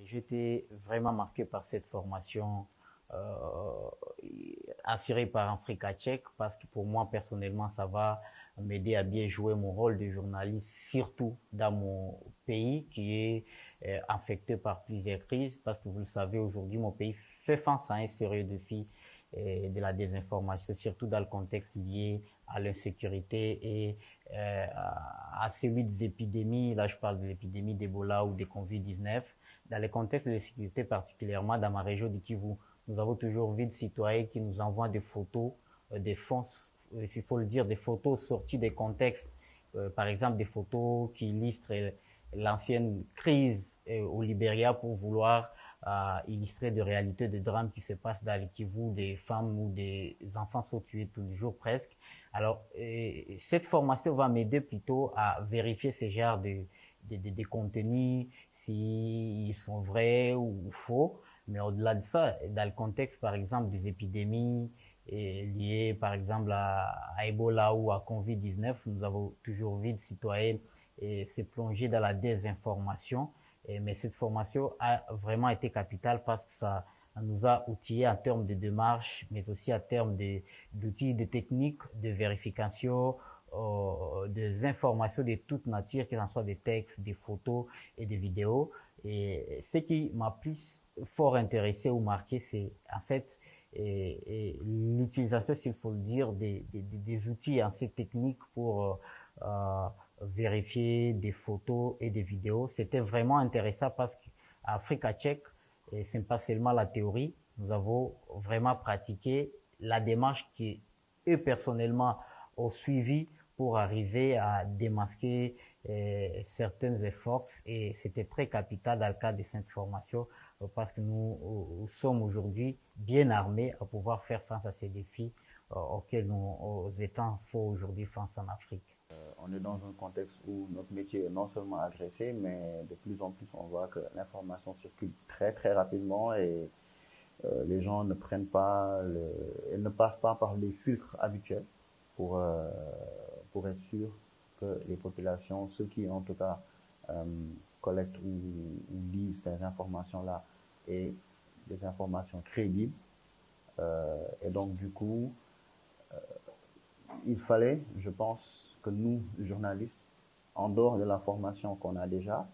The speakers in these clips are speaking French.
J'étais vraiment marqué par cette formation euh, assurée par Africa Tchèque parce que pour moi personnellement ça va m'aider à bien jouer mon rôle de journaliste, surtout dans mon pays qui est affecté par plusieurs crises parce que vous le savez aujourd'hui mon pays fait face à un sérieux défi de la désinformation, surtout dans le contexte lié à l'insécurité et à celui des épidémies. Là, je parle de l'épidémie d'Ebola ou de Covid-19. Dans les contextes de sécurité, particulièrement dans ma région du Kivu, nous avons toujours vu des citoyens qui nous envoient des photos, des fausses, il faut le dire, des photos sorties des contextes. Par exemple, des photos qui illustrent l'ancienne crise au Libéria pour vouloir illustrer des réalités de drames qui se passent dans le Kivu, des femmes ou des enfants sont tués tous les jours presque. Alors, cette formation va m'aider plutôt à vérifier ce genre de contenus, s'ils sont vrais ou faux. Mais au-delà de ça, dans le contexte, par exemple, des épidémies liées, par exemple, à Ebola ou à Covid-19, nous avons toujours vu des citoyens se plonger dans la désinformation. Mais cette formation a vraiment été capitale parce que ça nous a outillés en termes de démarches, mais aussi en termes d'outils, de techniques, de vérification, des informations de toute nature, que ce soit des textes, des photos et des vidéos. Et ce qui m'a plus fort intéressé ou marqué, c'est en fait l'utilisation, s'il faut le dire, des outils assez techniques pour vérifier des photos et des vidéos. C'était vraiment intéressant parce qu'à Africa Tchèque, ce n'est pas seulement la théorie, nous avons vraiment pratiqué la démarche qui, eux, personnellement, ont suivi pour arriver à démasquer certains efforts et c'était très capital dans le cadre de cette formation parce que nous sommes aujourd'hui bien armés à pouvoir faire face à ces défis auxquels nos États font aujourd'hui face en Afrique. On est dans un contexte où notre métier est non seulement agressé, mais de plus en plus on voit que l'information circule très très rapidement et les gens ne prennent pas, ils ne passent pas par les filtres habituels pour, euh, pour être sûr que les populations, ceux qui en tout cas euh, collectent ou lisent ces informations-là, aient des informations crédibles. Et donc du coup, il fallait, je pense, que nous, journalistes, en dehors de la formation qu'on a déjà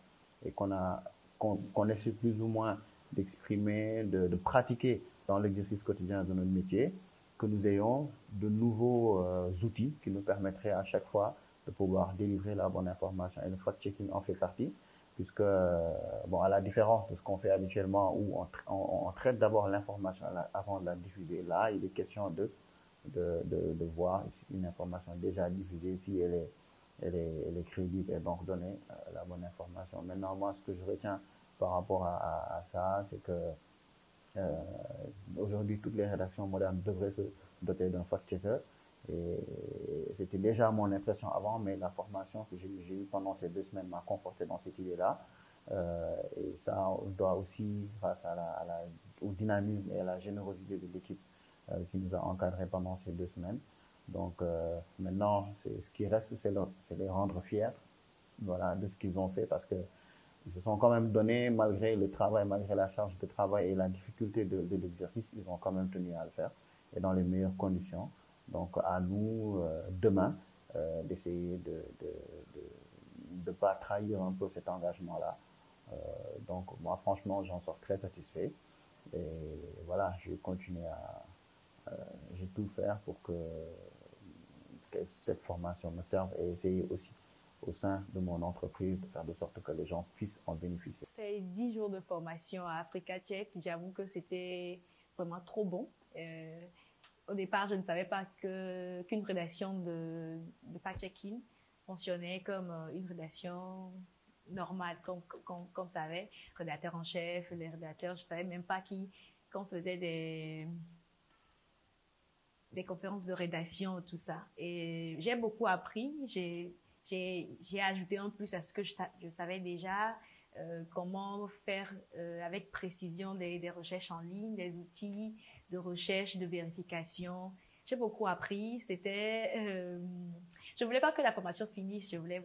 et qu'on essaie plus ou moins d'exprimer, de pratiquer dans l'exercice quotidien de notre métier, que nous ayons de nouveaux outils qui nous permettraient à chaque fois de pouvoir délivrer la bonne information. Et le fact-checking en fait partie, puisque, bon, à la différence de ce qu'on fait habituellement, où on traite d'abord l'information avant de la diffuser, là, il est question de voir une information déjà diffusée, si elle est crédible et donc donner la bonne information. Maintenant, moi, ce que je retiens par rapport à ça, c'est que euh, aujourd'hui, toutes les rédactions modernes devraient se doter d'un fact-checker. Et c'était déjà mon impression avant, mais la formation que j'ai eue pendant ces 2 semaines m'a conforté dans cette idée-là. Et ça, on doit aussi, face au dynamisme et à la générosité de l'équipe qui nous a encadrés pendant ces 2 semaines. Donc maintenant, ce qui reste, c'est les rendre fiers, voilà, de ce qu'ils ont fait parce que ils se sont quand même donnés, malgré le travail, malgré la charge de travail et la difficulté de l'exercice, ils ont quand même tenu à le faire et dans les meilleures conditions. Donc à nous, demain, d'essayer de pas trahir un peu cet engagement-là. Donc moi, franchement, j'en sors très satisfait. Et voilà, je vais continuer je vais tout faire pour que cette formation me serve et essayer aussi au sein de mon entreprise de faire de sorte que les gens puissent en bénéficier. Ces 10 jours de formation à Africa Tchèque, j'avoue que c'était vraiment trop bon. Au départ, je ne savais pas qu'une rédaction de fact-checking fonctionnait comme une rédaction normale, comme ça avait, rédacteur en chef, les rédacteurs, je ne savais même pas qu'on faisait des conférences de rédaction, tout ça. Et j'ai beaucoup appris, j'ai ajouté en plus à ce que je savais déjà, comment faire avec précision des recherches en ligne, des outils de recherche, de vérification. J'ai beaucoup appris. je voulais pas que la formation finisse, je voulais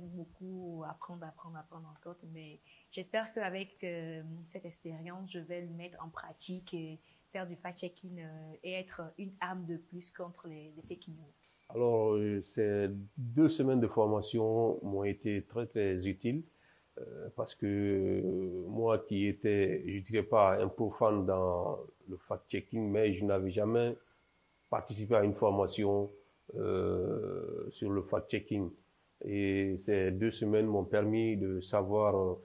apprendre, apprendre encore, mais j'espère qu'avec cette expérience, je vais le mettre en pratique et faire du fact-checking et être une arme de plus contre les fake news. Alors, ces 2 semaines de formation m'ont été très, très utiles parce que moi qui étais, je dirais pas un profane dans le fact-checking, mais je n'avais jamais participé à une formation sur le fact-checking. Et ces 2 semaines m'ont permis de savoir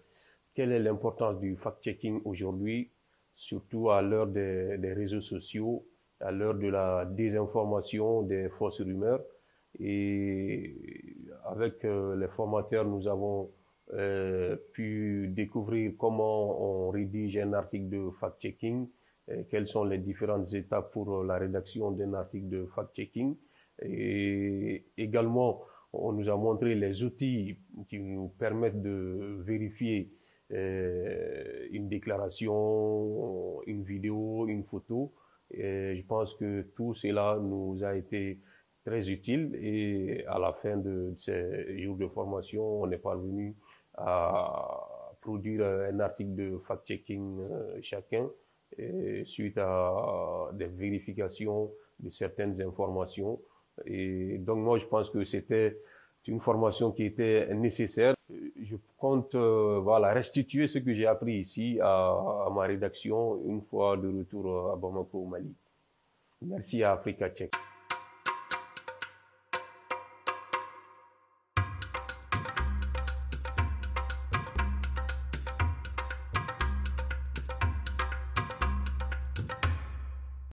quelle est l'importance du fact-checking aujourd'hui, surtout à l'heure des réseaux sociaux, à l'heure de la désinformation, des fausses rumeurs. Et avec les formateurs, nous avons pu découvrir comment on rédige un article de fact-checking, quelles sont les différentes étapes pour la rédaction d'un article de fact-checking. Et également, on nous a montré les outils qui nous permettent de vérifier une déclaration, une vidéo, une photo. Et je pense que tout cela nous a été très utile et à la fin de ces jours de formation, on est parvenu à produire un article de fact-checking chacun suite à des vérifications de certaines informations. Et donc moi, je pense que c'était une formation qui était nécessaire. Je compte voilà, restituer ce que j'ai appris ici à ma rédaction une fois de retour à Bamako, au Mali. Merci à Africa Check.